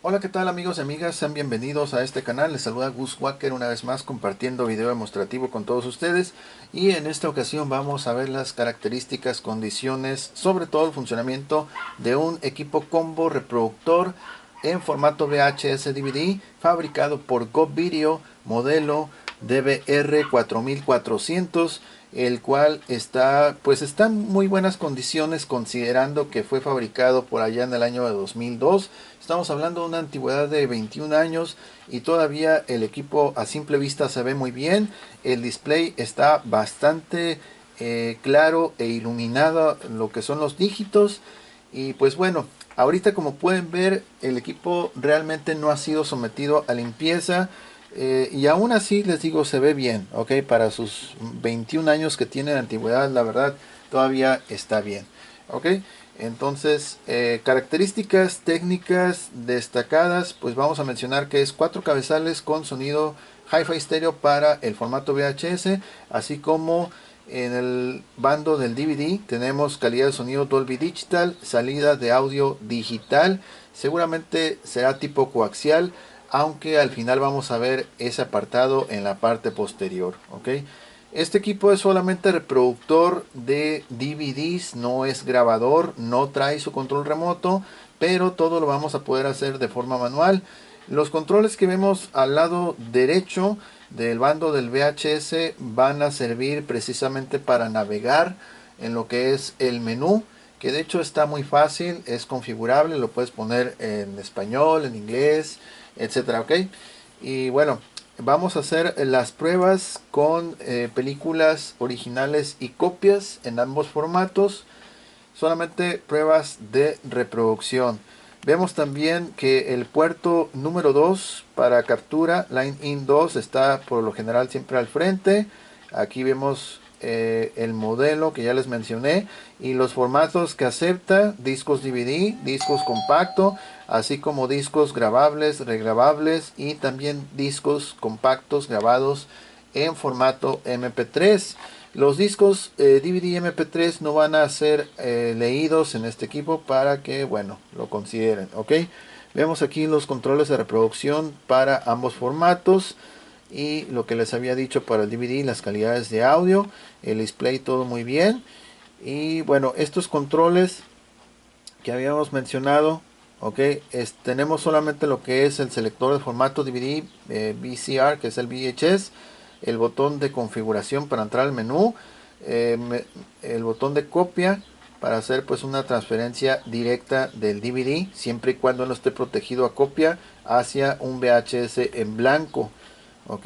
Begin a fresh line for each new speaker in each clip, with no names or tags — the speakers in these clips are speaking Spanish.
Hola, ¿qué tal amigos y amigas? Sean bienvenidos a este canal. Les saluda Gus Walker una vez más compartiendo video demostrativo con todos ustedes. Y en esta ocasión vamos a ver las características, condiciones, sobre todo el funcionamiento de un equipo combo reproductor en formato VHS DVD fabricado por Go Video, modelo DVR4400, el cual está en muy buenas condiciones considerando que fue fabricado por allá en el año de 2002. Estamos hablando de una antigüedad de 21 años y todavía el equipo a simple vista se ve muy bien. El display está bastante claro e iluminado lo que son los dígitos. Y pues bueno, ahorita como pueden ver el equipo realmente no ha sido sometido a limpieza. Y aún así les digo se ve bien, ok, para sus 21 años que tiene de antigüedad, la verdad todavía está bien, ok. Entonces, características técnicas destacadas, pues vamos a mencionar que es 4 cabezales con sonido Hi-Fi estéreo para el formato VHS, así como en el bando del DVD tenemos calidad de sonido Dolby Digital, salida de audio digital, seguramente será tipo coaxial, aunque al final vamos a ver ese apartado en la parte posterior, ¿ok? Este equipo es solamente reproductor de DVDs, no es grabador, no trae su control remoto, pero todo lo vamos a poder hacer de forma manual. Los controles que vemos al lado derecho del bando del VHS van a servir precisamente para navegar en lo que es el menú, que de hecho está muy fácil, es configurable, lo puedes poner en español, en inglés, etcétera, ¿ok? Y bueno, vamos a hacer las pruebas con películas originales y copias en ambos formatos. Solamente pruebas de reproducción. Vemos también que el puerto número 2 para captura, Line In 2, está por lo general siempre al frente. Aquí vemos el modelo que ya les mencioné y los formatos que acepta: discos DVD, discos compacto, así como discos grabables, regrabables y también discos compactos grabados en formato MP3. Los discos DVD y MP3 no van a ser leídos en este equipo para que, bueno, lo consideren, ¿ok? Vemos aquí los controles de reproducción para ambos formatos y lo que les había dicho para el DVD, las calidades de audio, el display, todo muy bien. Y bueno, estos controles que habíamos mencionado, ok, tenemos solamente lo que es el selector de formato DVD, VCR, que es el VHS, el botón de configuración para entrar al menú, el botón de copia para hacer pues una transferencia directa del DVD, siempre y cuando no esté protegido a copia hacia un VHS en blanco, ok.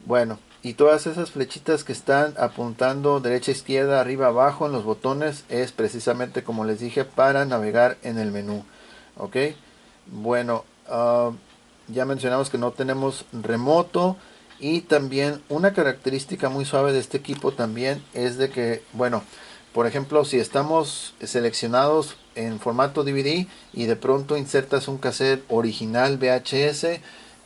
Bueno, y todas esas flechitas que están apuntando derecha, izquierda, arriba, abajo en los botones es precisamente, como les dije, para navegar en el menú. Ok, bueno, ya mencionamos que no tenemos remoto. Y también una característica muy suave de este equipo también es de que, bueno, por ejemplo, si estamos seleccionados en formato DVD y de pronto insertas un cassette original VHS,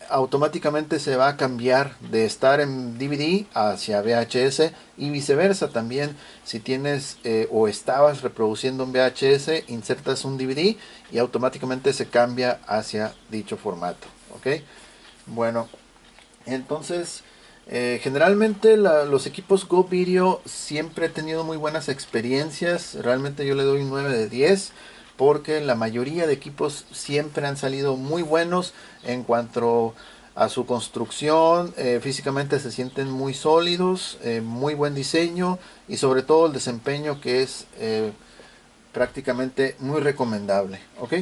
automáticamente se va a cambiar de estar en DVD hacia VHS y viceversa también. Si tienes o estabas reproduciendo un VHS, insertas un DVD y automáticamente se cambia hacia dicho formato, ok. Bueno, entonces generalmente los equipos Go Video siempre he tenido muy buenas experiencias. Realmente yo le doy un 9 de 10 porque la mayoría de equipos siempre han salido muy buenos en cuanto a su construcción. Físicamente se sienten muy sólidos, muy buen diseño y sobre todo el desempeño, que es prácticamente muy recomendable, ok.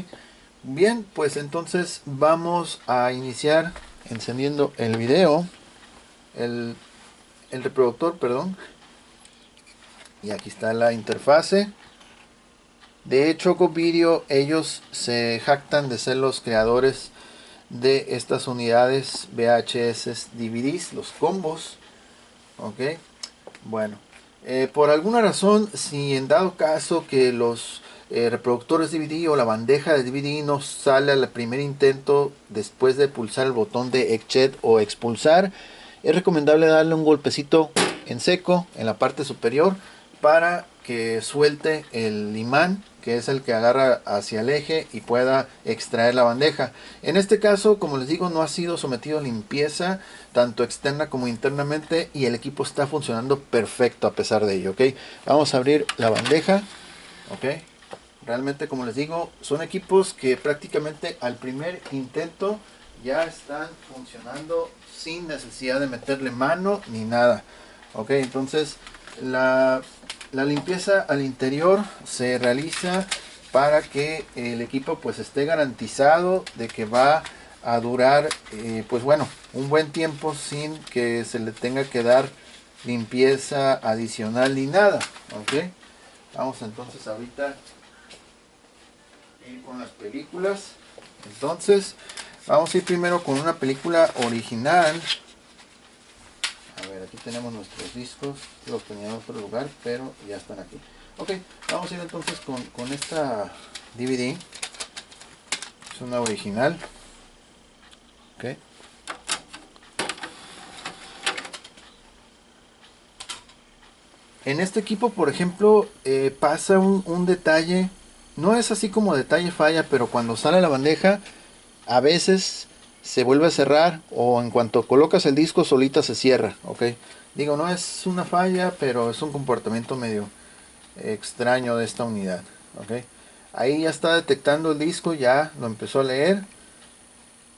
Bien, pues entonces vamos a iniciar encendiendo el video, el, el reproductor, perdón. Y aquí está la interfase. De hecho, GoVideo, ellos se jactan de ser los creadores de estas unidades VHS DVDs, los combos. Ok, bueno, por alguna razón, si en dado caso que los reproductores DVD o la bandeja de DVD no sale al primer intento después de pulsar el botón de eject o expulsar, es recomendable darle un golpecito en seco en la parte superior para que suelte el imán que es el que agarra hacia el eje y pueda extraer la bandeja. En este caso, como les digo, no ha sido sometido a limpieza tanto externa como internamente y el equipo está funcionando perfecto a pesar de ello, ¿ok? Vamos a abrir la bandeja, ¿ok? Realmente, como les digo, son equipos que prácticamente al primer intento ya están funcionando sin necesidad de meterle mano ni nada, ¿ok? Entonces, la limpieza al interior se realiza para que el equipo pues esté garantizado de que va a durar pues bueno, un buen tiempo sin que se le tenga que dar limpieza adicional ni nada, ¿ok? Vamos entonces ahorita a ir con las películas. Entonces vamos a ir primero con una película original. A ver, aquí tenemos nuestros discos, los teníamos en otro lugar, pero ya están aquí. Ok, vamos a ir entonces con esta DVD. Es una original. Ok. En este equipo, por ejemplo, pasa un detalle. No es así como detalle falla, pero cuando sale la bandeja, a veces se vuelve a cerrar o en cuanto colocas el disco solita se cierra, ok. Digo, no es una falla, pero es un comportamiento medio extraño de esta unidad, ok. Ahí ya está detectando el disco, ya lo empezó a leer.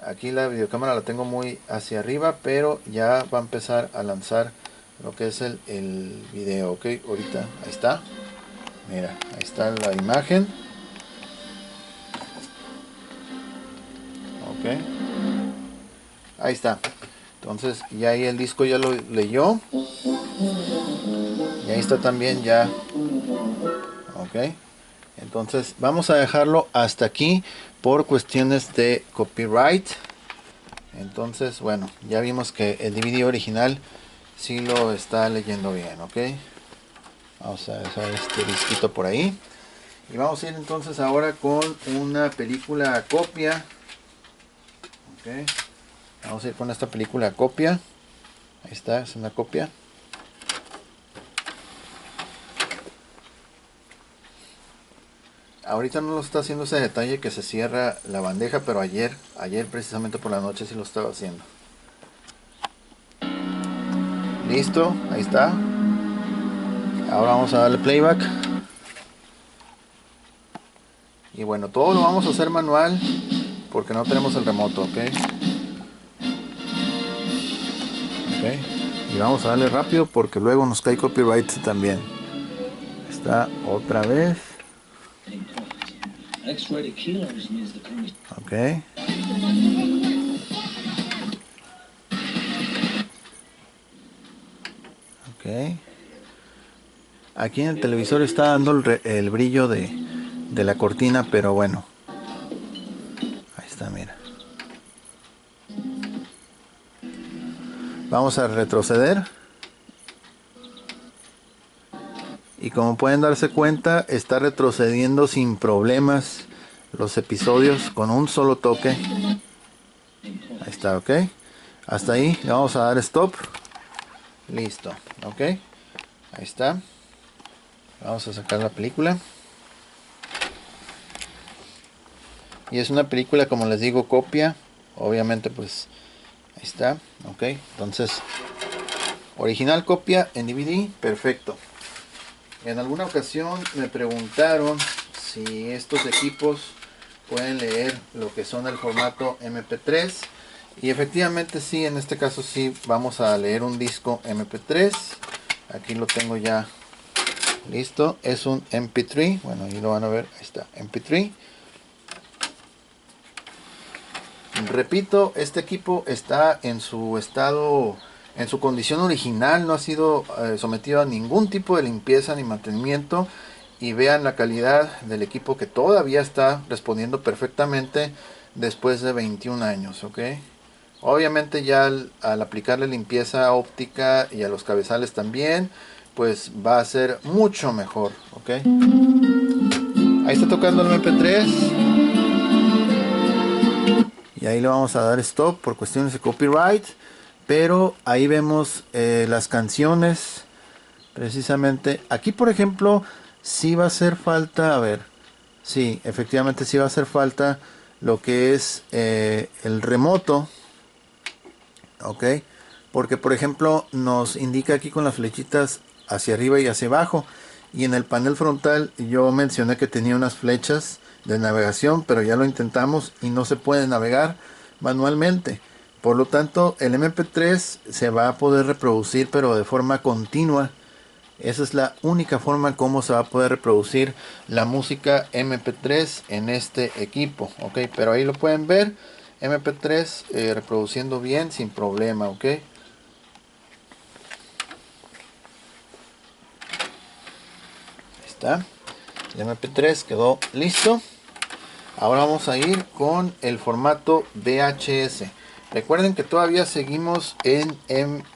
Aquí la videocámara la tengo muy hacia arriba, pero ya va a empezar a lanzar lo que es el video, ok. Ahorita, ahí está. Mira, ahí está la imagen. Ok. Ahí está. Entonces ya ahí el disco ya lo leyó. Y ahí está también ya. Ok. Entonces vamos a dejarlo hasta aquí por cuestiones de copyright. Entonces, bueno, ya vimos que el DVD original sí lo está leyendo bien, ok. Vamos a dejar este disquito por ahí. Y vamos a ir entonces ahora con una película copia. Ok. Vamos a ir con esta película copia. Ahí está, es una copia. Ahorita no lo está haciendo ese detalle que se cierra la bandeja, pero ayer precisamente por la noche sí lo estaba haciendo. Listo, ahí está. Ahora vamos a darle playback. Y bueno, todo lo vamos a hacer manual porque no tenemos el remoto, ok. Ok. Y vamos a darle rápido porque luego nos cae copyright también. Está otra vez. Ok. Ok. Aquí en el televisor está dando el brillo de la cortina, pero bueno. Ahí está, mira. Vamos a retroceder. Y como pueden darse cuenta, está retrocediendo sin problemas los episodios con un solo toque. Ahí está, ok. Hasta ahí, le vamos a dar stop. Listo, ok. Ahí está. Vamos a sacar la película. Y es una película, como les digo, copia. Obviamente, pues, ahí está, ok. Entonces, original copia en DVD, perfecto. En alguna ocasión me preguntaron si estos equipos pueden leer lo que son el formato MP3 y efectivamente sí, en este caso sí vamos a leer un disco MP3. Aquí lo tengo ya listo, es un MP3, bueno ahí lo van a ver, ahí está, MP3. Repito, este equipo está en su estado, en su condición original, no ha sido sometido a ningún tipo de limpieza ni mantenimiento. Y vean la calidad del equipo que todavía está respondiendo perfectamente después de 21 años, ¿ok? Obviamente ya al aplicarle limpieza óptica y a los cabezales también, pues va a ser mucho mejor, ¿ok? Ahí está tocando el MP3. Y ahí le vamos a dar stop por cuestiones de copyright. Pero ahí vemos las canciones. Precisamente aquí, por ejemplo, sí va a hacer falta. A ver, Sí, efectivamente sí va a hacer falta lo que es el remoto, ok, porque por ejemplo nos indica aquí con las flechitas hacia arriba y hacia abajo, y en el panel frontal yo mencioné que tenía unas flechas de navegación, pero ya lo intentamos y no se puede navegar manualmente. Por lo tanto, el MP3 se va a poder reproducir, pero de forma continua. Esa es la única forma como se va a poder reproducir la música MP3 en este equipo, ok, pero ahí lo pueden ver, MP3 reproduciendo bien sin problema, ok. Ahí está, el MP3 quedó listo. Ahora vamos a ir con el formato VHS. Recuerden que todavía seguimos en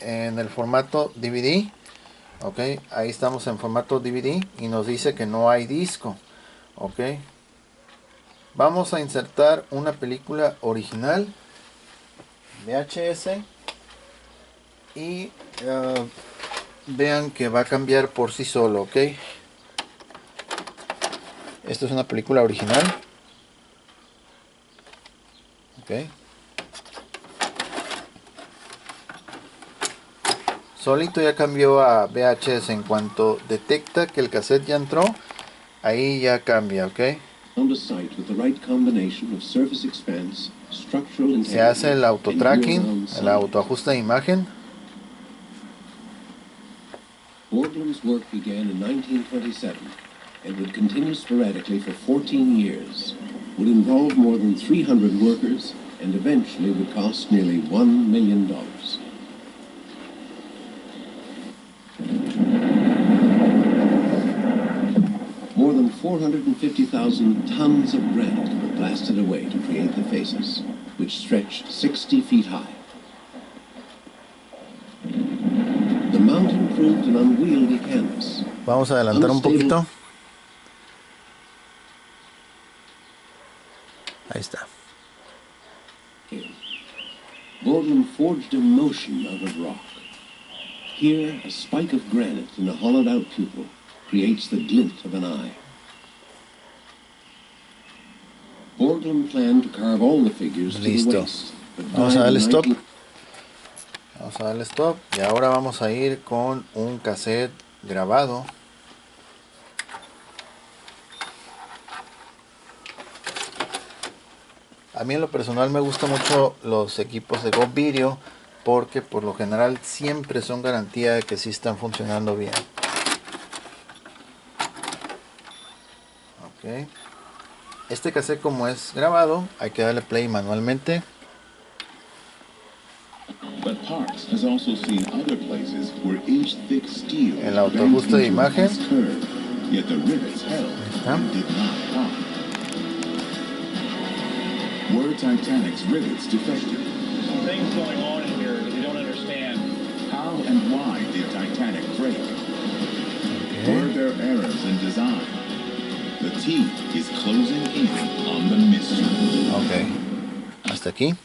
el formato DVD. Ok, ahí estamos en formato DVD y nos dice que no hay disco. Ok, vamos a insertar una película original VHS y vean que va a cambiar por sí solo. Ok, esta es una película original. Ok, solito ya cambió a VHS. En cuanto detecta que el cassette ya entró, ahí ya cambia. Ok, se hace el auto tracking, el autoajuste de imagen.
Borglum's work began in 1927 and would continue sporadically for 14 years, would involve more than 300 workers, and eventually would cost nearly $1 million. More than 450,000 tons of granite were blasted away to create the faces, which stretched 60 feet high. The mountain proved an unwieldy canvas.
Vamos a adelantar un poquito. Ahí está.
Borglum forged a motion out of rock. Here, a spike of granite in a hollowed-out pupil creates the glint of an eye. Borglum planned to carve all the figures
Listo.
to the waist.
Vamos a darle stop. Vamos a darle stop. Y ahora vamos a ir con un cassette grabado. A mí en lo personal me gustan mucho los equipos de Go Video porque por lo general siempre son garantía de que sí están funcionando bien. Ok. Este cassette, como es grabado, hay que darle play manualmente. El autoajuste de imagen. Ahí está.
Were Titanic's rivets defective? Some things going on in here that we don't understand. How and why did Titanic break? Were there errors in design? The team is closing in on the mystery.
Ok, hasta aquí.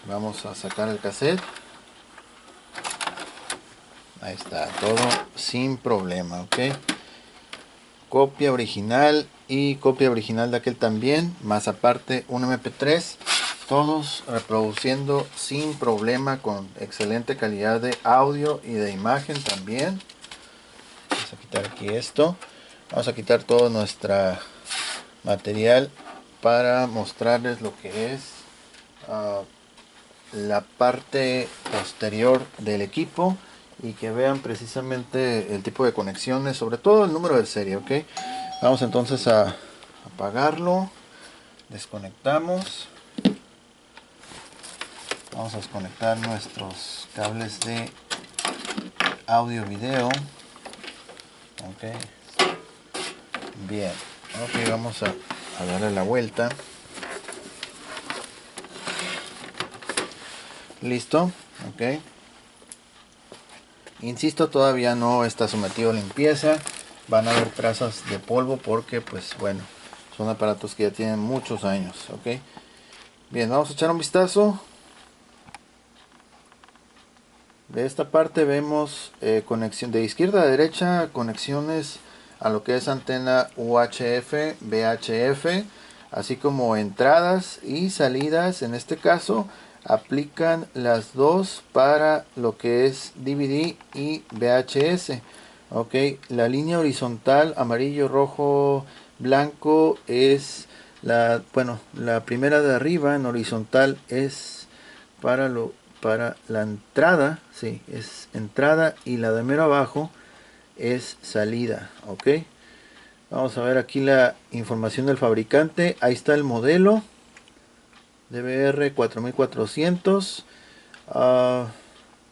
Vamos a sacar el cassette. Ahí está, todo sin problema, ok. Copia original y copia original de aquel también, más aparte un MP3, todos reproduciendo sin problema con excelente calidad de audio y de imagen también. Vamos a quitar aquí esto, vamos a quitar todo nuestro material para mostrarles lo que es la parte posterior del equipo y que vean precisamente el tipo de conexiones, sobre todo el número de serie. Ok, vamos entonces a apagarlo, desconectamos, vamos a desconectar nuestros cables de audio video. Ok, bien, ok, vamos a darle la vuelta. Listo, ok. Insisto, todavía no está sometido a limpieza. Van a haber trazas de polvo porque, pues bueno, son aparatos que ya tienen muchos años, ok. Bien, vamos a echar un vistazo. De esta parte vemos conexión de izquierda a derecha, conexiones a lo que es antena UHF, VHF, así como entradas y salidas. En este caso aplican las dos para lo que es DVD y VHS. Ok, la línea horizontal amarillo, rojo, blanco es la, bueno, la primera de arriba en horizontal es para la entrada, sí, es entrada, y la de mero abajo es salida. Ok, vamos a ver aquí la información del fabricante. Ahí está el modelo DBR 4400,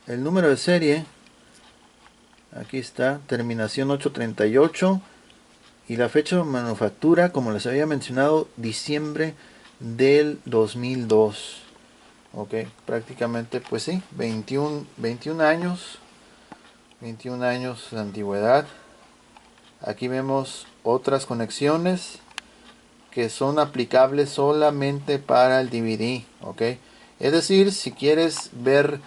el número de serie, aquí está, terminación 838, y la fecha de manufactura, como les había mencionado, diciembre del 2002. Ok, prácticamente pues sí, 21 años, 21 años de antigüedad. Aquí vemos otras conexiones que son aplicables solamente para el DVD. Ok, es decir, si quieres ver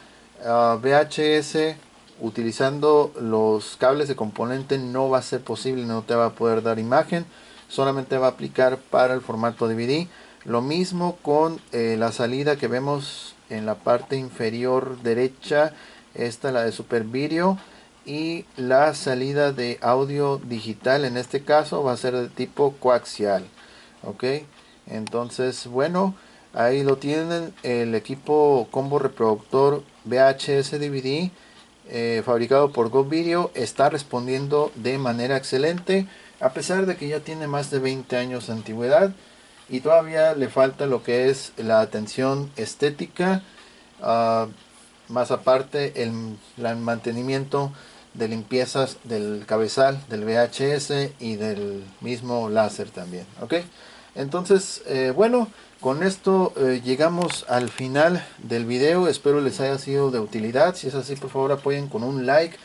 VHS utilizando los cables de componente, no va a ser posible, no te va a poder dar imagen, solamente va a aplicar para el formato DVD. Lo mismo con la salida que vemos en la parte inferior derecha, esta la de Super Video, y la salida de audio digital en este caso va a ser de tipo coaxial. Ok, entonces bueno, ahí lo tienen, el equipo combo reproductor VHS DVD fabricado por Go Video está respondiendo de manera excelente, a pesar de que ya tiene más de 20 años de antigüedad y todavía le falta lo que es la atención estética, más aparte el mantenimiento de limpiezas del cabezal del VHS y del mismo láser también. Ok, entonces bueno, con esto llegamos al final del video. Espero les haya sido de utilidad. Si es así, por favor apoyen con un like,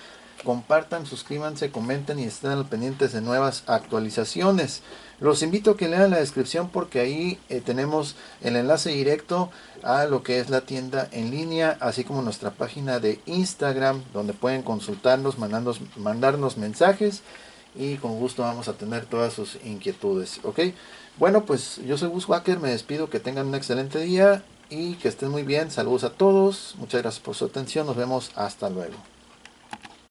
compartan, suscríbanse, comenten y estén al pendientes de nuevas actualizaciones. Los invito a que lean la descripción, porque ahí tenemos el enlace directo a lo que es la tienda en línea, así como nuestra página de Instagram, donde pueden consultarnos, mandarnos mensajes, y con gusto vamos a tener todas sus inquietudes. Ok, bueno, pues yo soy Gus Wacker, me despido, que tengan un excelente día y que estén muy bien. Saludos a todos, muchas gracias por su atención, nos vemos, hasta luego.